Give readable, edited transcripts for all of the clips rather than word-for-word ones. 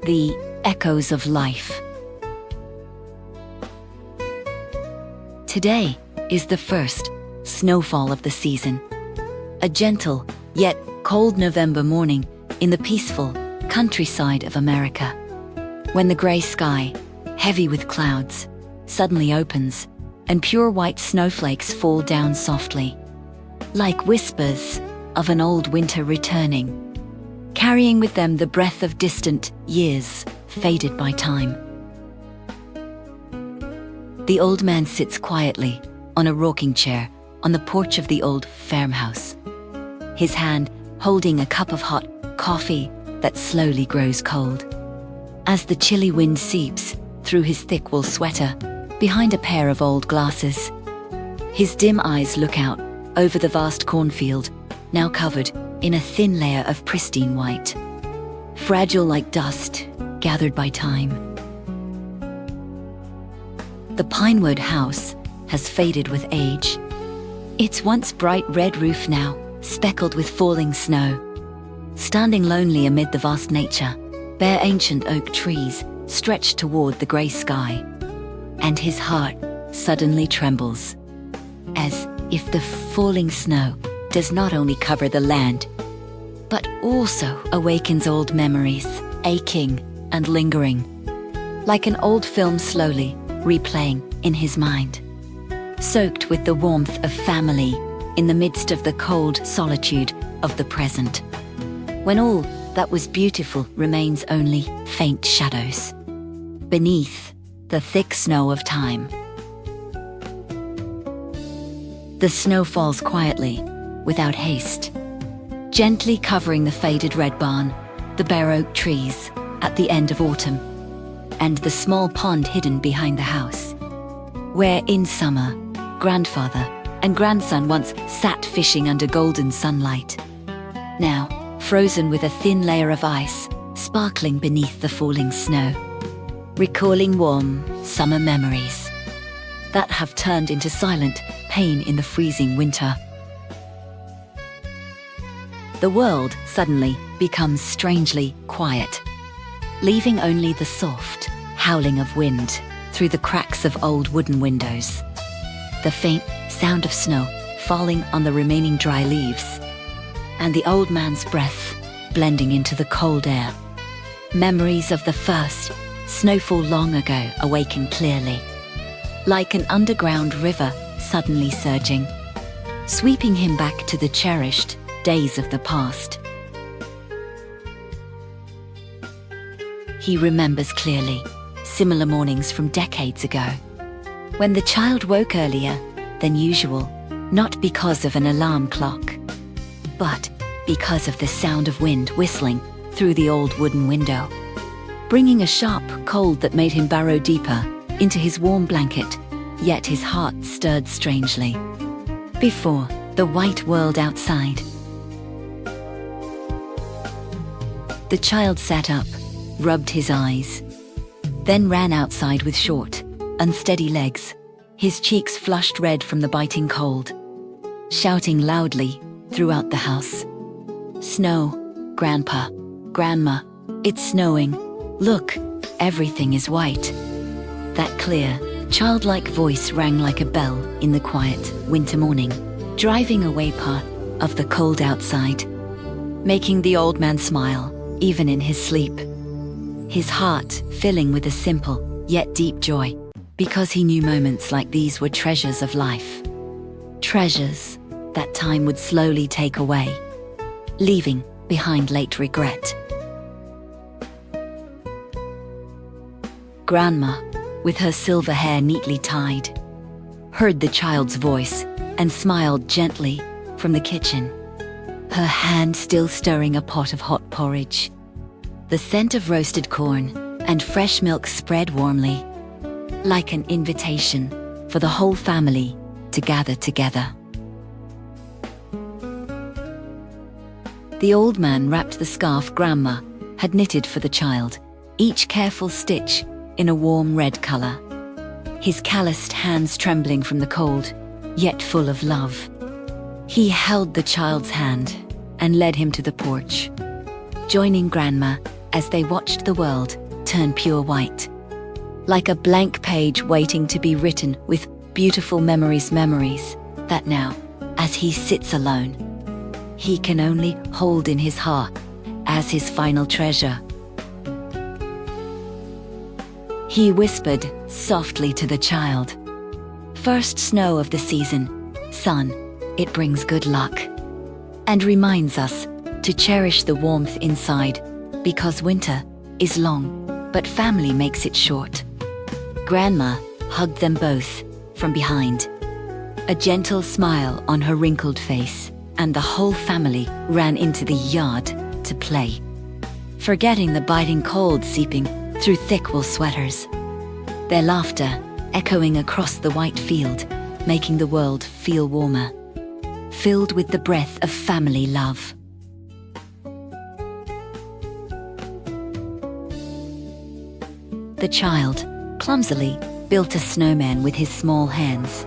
The echoes of life. Today is the first snowfall of the season. A gentle, yet cold November morning in the peaceful countryside of America. When the gray sky, heavy with clouds, suddenly opens and pure white snowflakes fall down softly, like whispers of an old winter returning, carrying with them the breath of distant years faded by time. The old man sits quietly on a rocking chair on the porch of the old farmhouse, his hand holding a cup of hot coffee that slowly grows cold. As the chilly wind seeps through his thick wool sweater behind a pair of old glasses, his dim eyes look out over the vast cornfield, now covered in a thin layer of pristine white, fragile like dust gathered by time. The pinewood house has faded with age, its once bright red roof now speckled with falling snow. Standing lonely amid the vast nature, bare ancient oak trees stretch toward the grey sky, and his heart suddenly trembles, as if the falling snow does not only cover the land, but also awakens old memories, aching and lingering, like an old film slowly replaying in his mind, soaked with the warmth of family in the midst of the cold solitude of the present, when all that was beautiful remains only faint shadows beneath the thick snow of time. The snow falls quietly, without haste, gently covering the faded red barn, the bare oak trees at the end of autumn, and the small pond hidden behind the house, where in summer, grandfather and grandson once sat fishing under golden sunlight, now frozen with a thin layer of ice sparkling beneath the falling snow, recalling warm summer memories that have turned into silent pain in the freezing winter. The world suddenly becomes strangely quiet, leaving only the soft howling of wind through the cracks of old wooden windows, the faint sound of snow falling on the remaining dry leaves, and the old man's breath blending into the cold air. Memories of the first snowfall long ago awaken clearly, like an underground river suddenly surging, sweeping him back to the cherished days of the past. He remembers clearly similar mornings from decades ago, when the child woke earlier than usual, not because of an alarm clock, but because of the sound of wind whistling through the old wooden window, bringing a sharp cold that made him burrow deeper into his warm blanket, yet his heart stirred strangely before the white world outside. The child sat up, rubbed his eyes, then ran outside with short, unsteady legs, his cheeks flushed red from the biting cold, shouting loudly throughout the house, "Snow, Grandpa, Grandma, it's snowing. Look, everything is white." That clear, childlike voice rang like a bell in the quiet winter morning, driving away part of the cold outside, making the old man smile, even in his sleep, his heart filling with a simple yet deep joy, because he knew moments like these were treasures of life, treasures that time would slowly take away, leaving behind late regret. Grandma, with her silver hair neatly tied, heard the child's voice and smiled gently from the kitchen, her hand still stirring a pot of hot porridge. The scent of roasted corn and fresh milk spread warmly, like an invitation for the whole family to gather together. The old man wrapped the scarf Grandma had knitted for the child, each careful stitch in a warm red color, his calloused hands trembling from the cold, yet full of love. He held the child's hand and led him to the porch, joining Grandma as they watched the world turn pure white. Like a blank page waiting to be written with beautiful memories that now, as he sits alone, he can only hold in his heart as his final treasure. He whispered softly to the child, "First snow of the season, son, it brings good luck," and reminds us to cherish the warmth inside, because winter is long, but family makes it short. Grandma hugged them both from behind, a gentle smile on her wrinkled face, and the whole family ran into the yard to play, forgetting the biting cold seeping through thick wool sweaters. Their laughter echoing across the white field, making the world feel warmer, filled with the breath of family love. The child clumsily built a snowman with his small hands,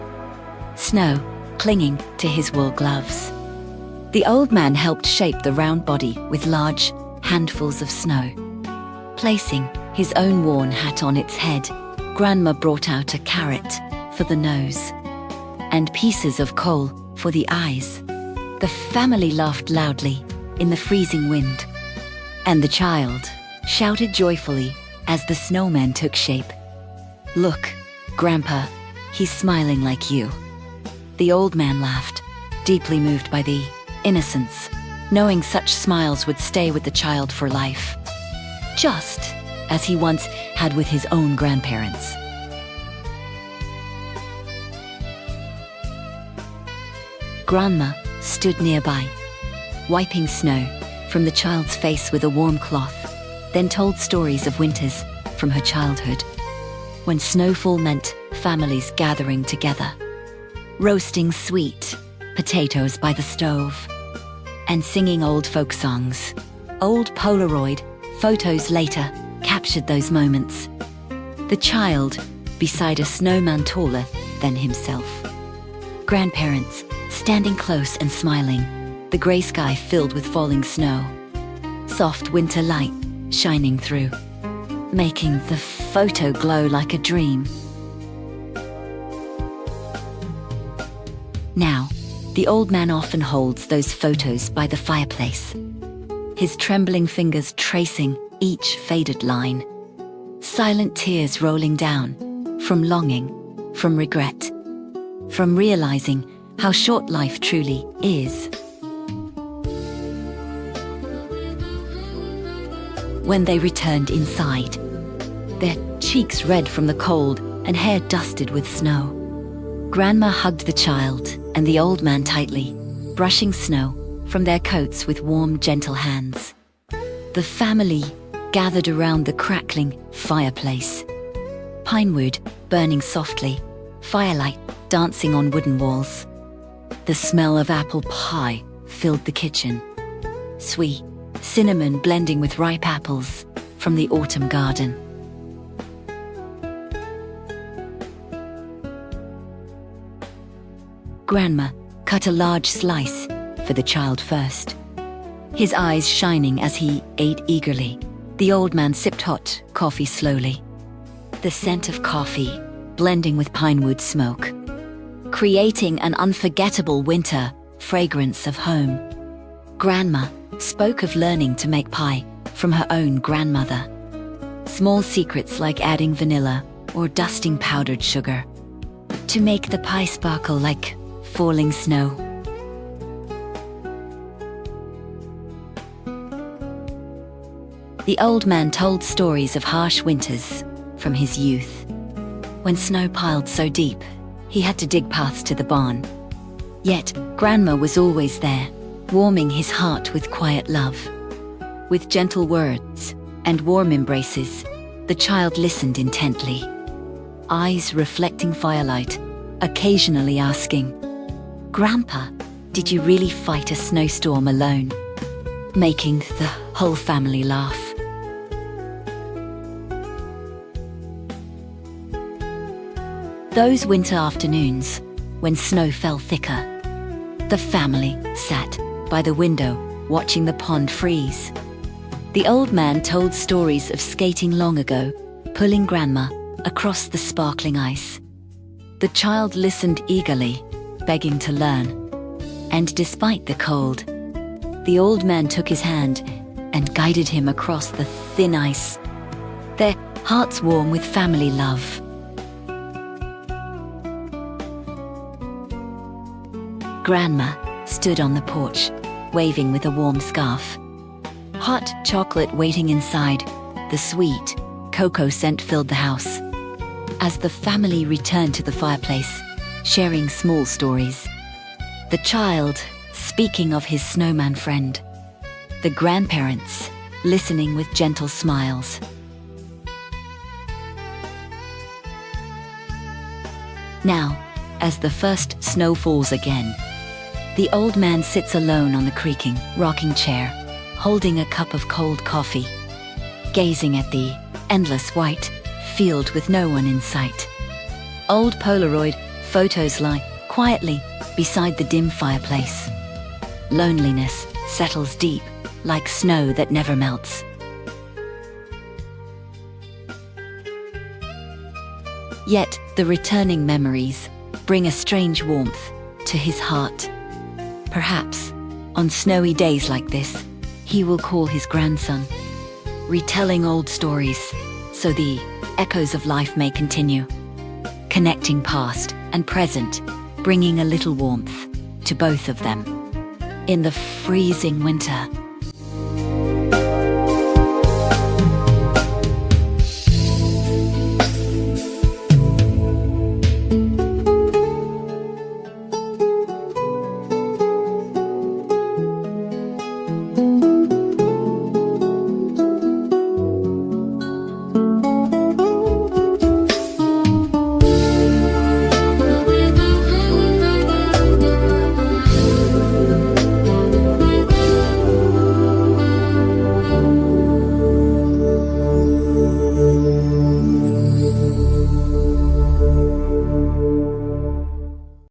snow clinging to his wool gloves. The old man helped shape the round body with large handfuls of snow. Placing his own worn hat on its head, Grandma brought out a carrot for the nose and pieces of coal for the eyes. The family laughed loudly in the freezing wind, and the child shouted joyfully as the snowman took shape. "Look, Grandpa, he's smiling like you." The old man laughed, deeply moved by the innocence, knowing such smiles would stay with the child for life, just as he once had with his own grandparents. Grandma stood nearby, wiping snow from the child's face with a warm cloth, then told stories of winters from her childhood, when snowfall meant families gathering together, roasting sweet potatoes by the stove, and singing old folk songs. Old Polaroid photos later captured those moments. The child beside a snowman taller than himself. Grandparents standing close and smiling, the grey sky filled with falling snow. Soft winter light shining through, making the photo glow like a dream. Now, the old man often holds those photos by the fireplace, his trembling fingers tracing each faded line, silent tears rolling down from longing, from regret, from realizing how short life truly is. When they returned inside, their cheeks red from the cold and hair dusted with snow, Grandma hugged the child and the old man tightly, brushing snow from their coats with warm, gentle hands. The family gathered around the crackling fireplace, pinewood burning softly, firelight dancing on wooden walls. The smell of apple pie filled the kitchen, sweet cinnamon blending with ripe apples from the autumn garden. Grandma cut a large slice for the child first, his eyes shining as he ate eagerly. The old man sipped hot coffee slowly, the scent of coffee blending with pinewood smoke, creating an unforgettable winter fragrance of home. Grandma spoke of learning to make pie from her own grandmother. Small secrets like adding vanilla or dusting powdered sugar to make the pie sparkle like falling snow. The old man told stories of harsh winters from his youth, when snow piled so deep he had to dig paths to the barn. Yet Grandma was always there, warming his heart with quiet love. With gentle words and warm embraces, the child listened intently, eyes reflecting firelight, occasionally asking, "Grandpa, did you really fight a snowstorm alone?" Making the whole family laugh. Those winter afternoons, when snow fell thicker, the family sat by the window watching the pond freeze. The old man told stories of skating long ago, pulling Grandma across the sparkling ice. The child listened eagerly, begging to learn. And despite the cold, the old man took his hand and guided him across the thin ice, their hearts warm with family love. Grandma stood on the porch, waving with a warm scarf. Hot chocolate waiting inside, the sweet cocoa scent filled the house. As the family returned to the fireplace, sharing small stories. The child speaking of his snowman friend. The grandparents listening with gentle smiles. Now, as the first snow falls again, the old man sits alone on the creaking rocking chair, holding a cup of cold coffee, gazing at the endless white field with no one in sight. Old Polaroid photos lie quietly beside the dim fireplace. Loneliness settles deep, like snow that never melts. Yet the returning memories bring a strange warmth to his heart. Perhaps, on snowy days like this, he will call his grandson, retelling old stories so the echoes of life may continue, connecting past and present, bringing a little warmth to both of them. In the freezing winter,